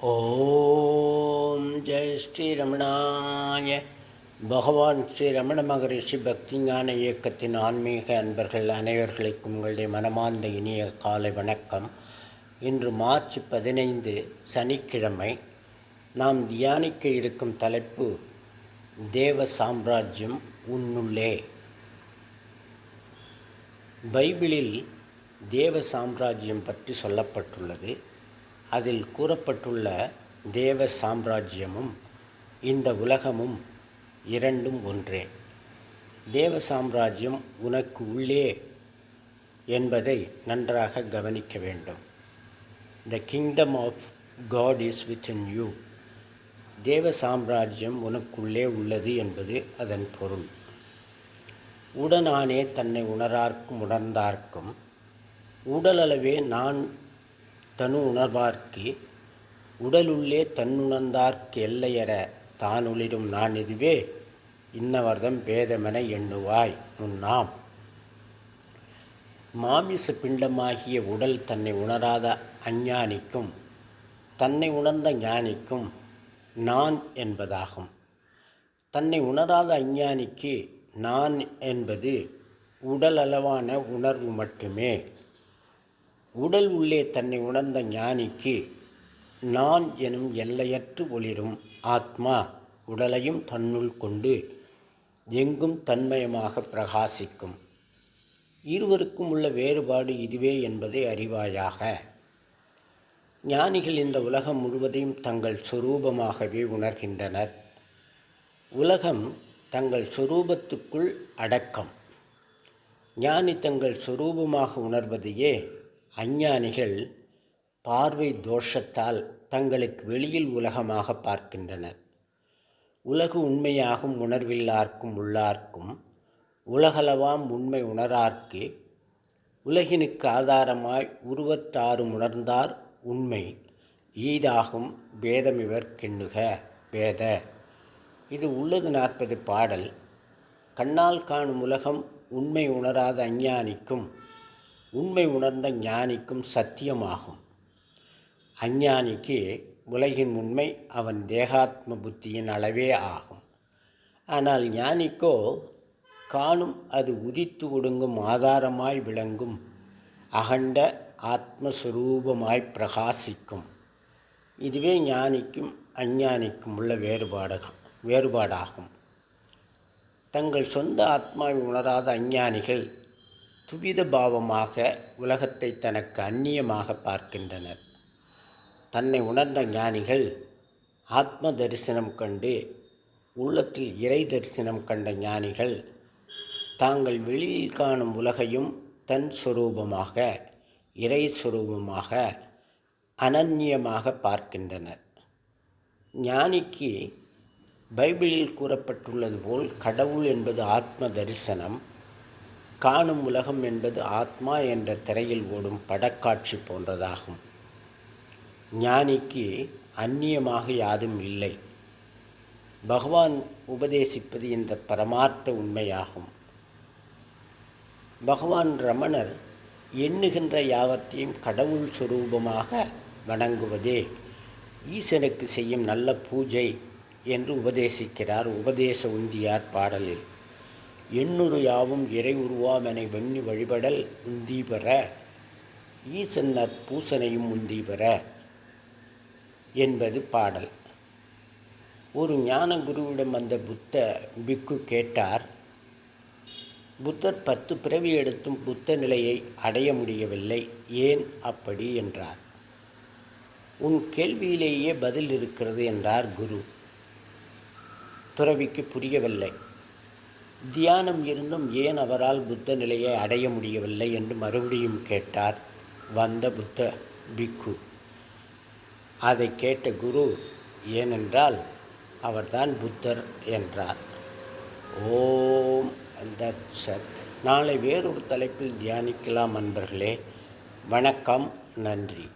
ஓம் ஜெய் ஸ்ரீரமணாய. பகவான் ஸ்ரீ ரமண மகரிஷி பக்தி ஞான இயக்கத்தின் ஆன்மீக அன்பர்கள் அனைவர்களுக்கும் உங்களுடைய மனமார்ந்த இனிய காலை வணக்கம். இன்று மார்ச் 15 சனிக்கிழமை. நாம் தியானிக்க இருக்கும் தலைப்பு தேவ சாம்ராஜ்யம் உன்னுள்ளே. பைபிளில் தேவ சாம்ராஜ்யம் பற்றி சொல்லப்பட்டுள்ளது. அதில் கூறப்பட்டுள்ள தேவ சாம்ராஜ்யமும் இந்த உலகமும் இரண்டும் ஒன்றே. தேவ சாம்ராஜ்யம் உனக்கு உள்ளே என்பதை நன்றாக கவனிக்க வேண்டும். The kingdom of God is within you. தேவ சாம்ராஜ்யம் உனக்குள்ளே உள்ளது என்பது அதன் பொருள். உடனானே தன்னை உணர்ந்தார்க்கும் உடலளவே நான் தனு உணர்வார்க்கு உடலுள்ளே தன்னுணர்ந்தார்க்கு எல்லையற தானொளிரும் நான் இதுவே இன்னவர்தம் பேதமென எண்ணுவாய் முன்னாம். மாமிச பிண்டமாகிய உடல் தன்னை உணராத அஞ்ஞானிக்கும் தன்னை உணர்ந்த ஞானிக்கும் நான் என்பதாகும். தன்னை உணராத அஞ்ஞானிக்கு நான் என்பது உடல் அளவான உணர்வு மட்டுமே. உடல் உள்ளே தன்னை உணர்ந்த ஞானிக்கு நான் எனும் எல்லையற்று ஒளிரும் ஆத்மா உடலையும் தன்னுள் கொண்டு எங்கும் தன்மயமாக பிரகாசிக்கும். இருவருக்கும் உள்ள வேறுபாடு இதுவே என்பதை அறிவாயாக. ஞானிகள் இந்த உலகம் முழுவதையும் தங்கள் சொரூபமாகவே உணர்கின்றனர். உலகம் தங்கள் சொரூபத்துக்குள் அடக்கம். ஞானி தங்கள் சொரூபமாக உணர்வதையே அஞ்ஞானிகள் பார்வை தோஷத்தால் தங்களுக்கு வெளியில் உலகமாக பார்க்கின்றனர். உலகு உண்மையாகும் உணர்வில்லார்க்கும் உள்ளார்க்கும் உலகளவாம் உண்மை உணரார்க்கு உலகினுக்கு ஆதாரமாய் உருவத்தாரும் உணர்ந்தார் உண்மை ஈதாகும் பேதமிவர் கெண்ணுக பேத. இது உள்ளது 40 பாடல். கண்ணால் காணும் உலகம் உண்மை உணராத அஞ்ஞானிக்கும் உண்மை உணர்ந்த ஞானிக்கும் சத்தியமாகும். அஞ்ஞானிக்கு உலகின் உண்மை அவன் தேகாத்ம புத்தியின் அளவே ஆகும். ஆனால் ஞானிக்கோ காணும் அது உதித்து ஒடுங்கும் ஆதாரமாய் விளங்கும் அகண்ட ஆத்மஸ்வரூபமாய் பிரகாசிக்கும். இதுவே ஞானிக்கும் அஞ்ஞானிக்கும் உள்ள வேறுபாடாகும். தங்கள் சொந்த ஆத்மாவை உணராத அஞ்ஞானிகள் துவித பாவமாக உலகத்தை தனக்கு அந்நியமாக பார்க்கின்றனர். தன்னை உணர்ந்த ஞானிகள் ஆத்ம தரிசனம் கண்டு உள்ளத்தில் இறை தரிசனம் கண்ட ஞானிகள் தாங்கள் வெளியில் காணும் உலகையும் தன் சொரூபமாக இறை சொரூபமாக அனன்யமாக பார்க்கின்றனர். ஞானிக்கு பைபிளில் கூறப்பட்டுள்ளது போல் கடவுள் என்பது ஆத்ம தரிசனம், காணும் உலகம் என்பது ஆத்மா என்ற திரையில் ஓடும் படக்காட்சி போன்றதாகும். ஞானிக்கு அந்நியமாக யாதும் இல்லை. பகவான் உபதேசிப்பது இந்த பரமார்த்த உண்மையாகும். பகவான் ரமணர் எண்ணுகின்ற யாவற்றையும் கடவுள் சுரூபமாக வணங்குவதே ஈசனுக்கு செய்யும் நல்ல பூஜை என்று உபதேசிக்கிறார் உபதேச உந்தியார் பாடலில். எண்ணுரு யாவும் இறை உருவாமெனை வெண்ணி வழிபடல் உந்தி பெற ஈசன் நற்பூசனையும் உந்தி பெற என்பது பாடல். ஒரு ஞான குருவிடம் வந்த பிக்கு கேட்டார், புத்தர் 10 பிறவி எடுத்தும் புத்த நிலையை அடைய முடியவில்லை, ஏன் அப்படி என்றார். உன் கேள்வியிலேயே பதில் இருக்கிறது என்றார் குரு. துறவிக்கு புரியவில்லை. தியானம் இருந்தும் ஏன் அவரால் புத்த நிலையை அடைய முடியவில்லை என்று மறுபடியும் கேட்டார் வந்த புத்த பிக்கு. அதை கேட்ட குரு, ஏனென்றால் அவர்தான் புத்தர் என்றார். ஓம் தத் சத். நாளை வேறொரு தலைப்பில் தியானிக்கலாம் அன்பர்களே. வணக்கம், நன்றி.